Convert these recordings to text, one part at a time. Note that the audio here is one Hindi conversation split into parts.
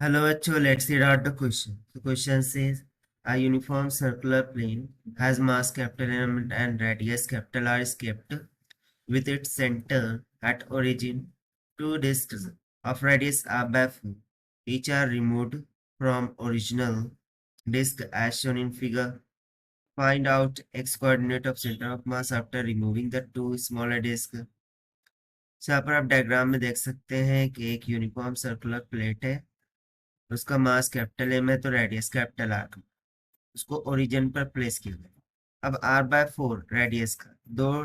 Hello, actually, let's read out the question. The question says a uniform circular plane has mass capital M and radius capital R is kept with its center at origin. Two disks of radius R by 4 each are removed from original disk as shown in figure. Find out x coordinate of center of mass after removing the two smaller disks. So यहाँ पर आप डायग्राम में देख सकते हैं कि एक यूनिफॉर्म सर्कुलर प्लेट है, उसका मास कैपिटल एम है तो रेडियस कैपिटल आर, उसको ओरिजिन पर प्लेस किया गया। अब आर बाय 4 रेडियस का दो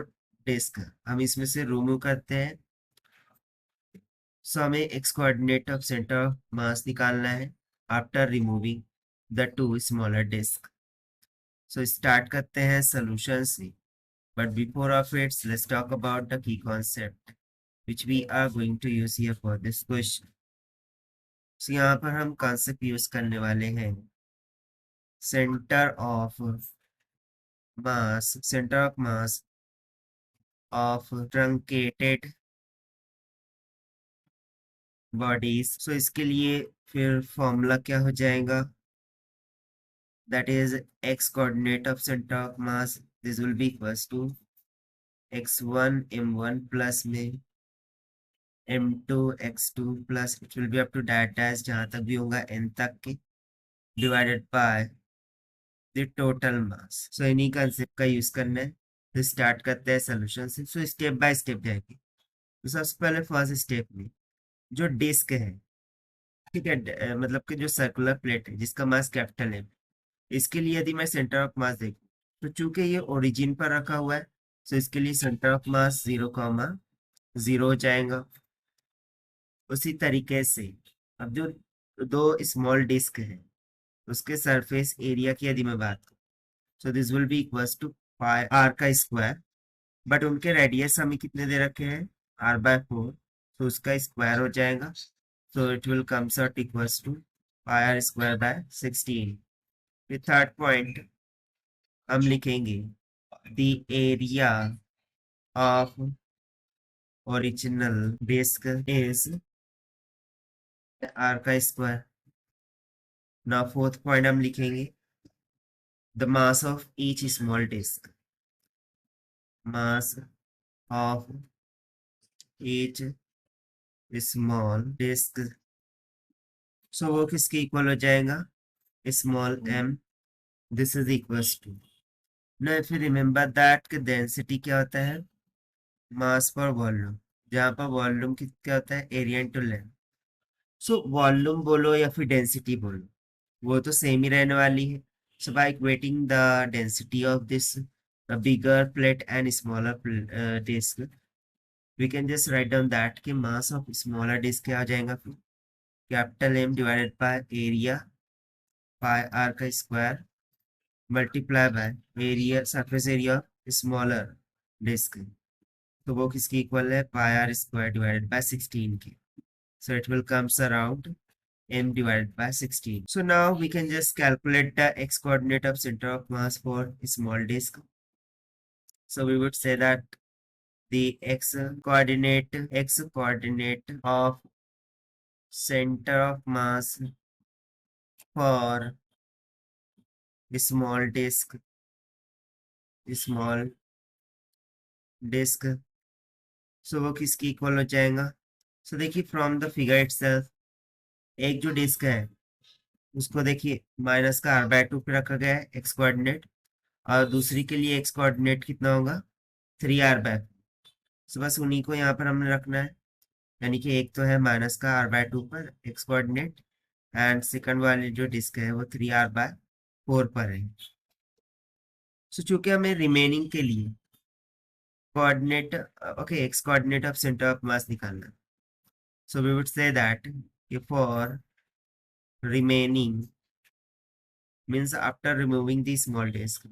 डिस्क हम इसमें से रिमूव करते हैं। सो हमें x coordinate of centre of mass निकालना है after removing the two smaller disc. So start करते हैं सोल्यूशन से, but before of its let's talk about the key concept which we are going to use here for this question. So यहाँ पर हम कॉन्सेप्ट यूज करने वाले हैं center of mass of truncated bodies. So इसके लिए फिर फॉर्मूला क्या हो जाएगा, that is x coordinate of center of mass, this will be equals to x1 m1 plus में m2 x2 plus it will be up to that dash जहां तक भी होगा n तक के divided by the total mass. So इन्हीं कंसेप्ट का यूज करना है। तो स्टार्ट करते हैं सोल्यूशन से। सो स्टेप बाय स्टेप जाएंगे। तो सबसे पहले फर्स्ट स्टेप में जो डिस्क है, ठीक है, मतलब कि जो सर्कुलर प्लेट है जिसका मास कैपिटल है, इसके लिए यदि मैं सेंटर ऑफ मास देखूं तो चूंकि ये ओरिजिन पर रखा हुआ है, तो इसके लिए सेंटर ऑफ मास 0,0 हो जाएगा। उसी तरीके से अब जो दो स्मॉल डिस्क है उसके सरफेस एरिया की यदि मैं बात करूं, so this will be equals to pi are का स्क्वायर, बट उनके रेडियस हमें कितने दे रखे हैं, आर बाय 4, तो उसका स्क्वायर हो जाएगा। So it will comes out equals to pi are square by 16। फिर थर्ड पॉइंट हम लिखेंगे the area of original disc is r का स्क्वायर। नाउ फोर्थ पॉइंट हम लिखेंगे the mass of each small disc, mass of each small disc, so वो किसके इक्वल हो जाएगा, small m, this is equals to. Now if you remember that कि डेंसिटी क्या होता है, मास पर वॉल्यूम, जहां पर वॉल्यूम क्या होता है, area into length. So volume बोलो या फिर डेंसिटी बोलो, वो तो सेम ही रहने वाली है। So by equating the density of this bigger plate and smaller disc, we can just write down that कि मास ऑफ स्मॉलर डिस्क क्या आ जाएगा, फिर capital M divided by area pi are का square multiply by area surface area smaller disc, तो वो किसकी इक्वल है, pi are square divided by 16 के। So it will comes around m divided by 16. So now we can just calculate the x coordinate of center of mass for a small disk. So we would say that the x coordinate of center of mass for a small disk, so वो किसकी इक्वल हो जाएगा। सो देखिए फ्रॉम द फिगर इटसेल्फ, एक जो डिस्क है उसको देखिए माइनस का आर बाय 2 पे रखा गया है एक्स कोऑर्डिनेट, और दूसरी के लिए एक्स कोऑर्डिनेट कितना होगा, 3r/। सो बस उन्हीं को यहाँ पर हमने रखना है, यानी कि एक तो है माइनस का r/2 पर एक्स कोऑर्डिनेट, एंड सेकंड वाली जो डिस्क है वो 3r/4 पर है। सो चूंकि हमें रिमेनिंग के लिए coordinate, okay, x coordinate of centre of mass निकालना, so we would say that for remaining means after removing the small disc,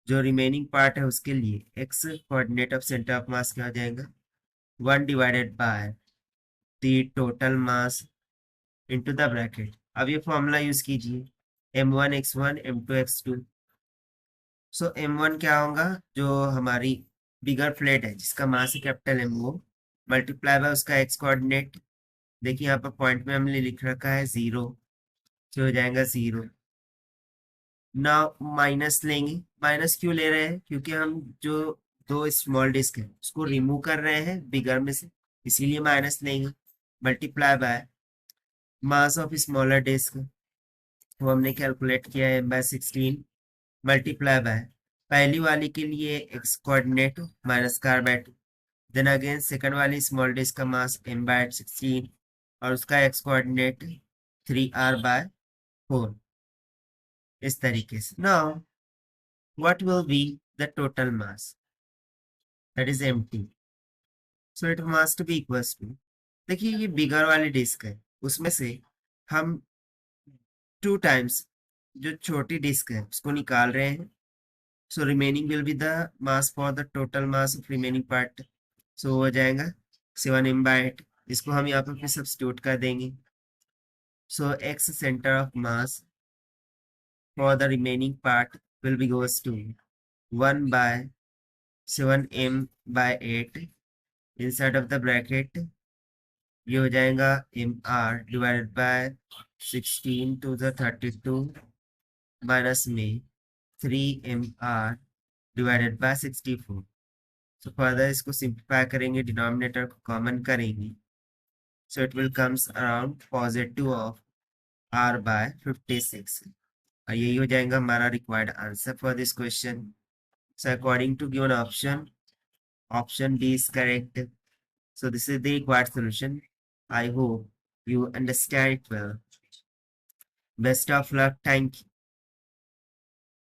जो रिमेनिंग पार्ट है उसके लिए x coordinate of centre of mass क्या हो जाएगा, 1 divided by the total mass into the bracket. अब ये फॉर्मूला यूज कीजिए, m1 x1 m2 x2। सो m1 क्या होगा, जो हमारी बिगर प्लेट है जिसका मास है कैपिटल M, वो मल्टीप्लाई बाय उसका एक्स कोऑर्डिनेट देखिए यहाँ पर पॉइंट में हमने लिख रखा है 0, तो हो जाएगा 0। ना माइनस लेंगे, माइनस क्यों ले रहे हैं, क्योंकि हम जो दो स्मॉल डिस्क है उसको रिमूव कर रहे हैं बिगर में से, इसीलिए माइनस लेंगे। Multiply by mass of smaller disc, वो हमने कैलकुलेट किया है m/16, मल्टीप्लाई बाय पहली वाली के लिए एक्स कोऑर्डिनेट माइनस का r/2, देन अगेन सेकंड वाली स्मॉल डिस्क का मास m/16 और उसका एक्स कोऑर्डिनेट 3r/4, इस तरीके से। Now what will be the total mass, that is empty, so it must be equals to, देखिए ये बिगर वाली डिस्क है, उसमें से हम 2 टाइम्स जो छोटी डिस्क है उसको निकाल रहे हैं, so remaining will be the mass for the total mass of remaining part, so हो जाएगा 7m/8, इसको हम यहाँ पर फिर सब्स्टिट्यूट कर देंगे, so x center of mass for the remaining part will be goes to 1/7m/8 inside of the bracket, ये हो जाएगा mr divided by 16 to the 32 minus में 3mr डिवाइडेड बाय 64। तो फर्दर इसको सिंप्लीफाई करेंगे, डिनोमिनेटर को कॉमन करेंगे, so it will comes around positive of r/56, और यही हो जाएगा हमारा required answer for this question. So according to given option, option D is correct. So this is the required solution. I hope you understand it well. Best of luck. Thank you.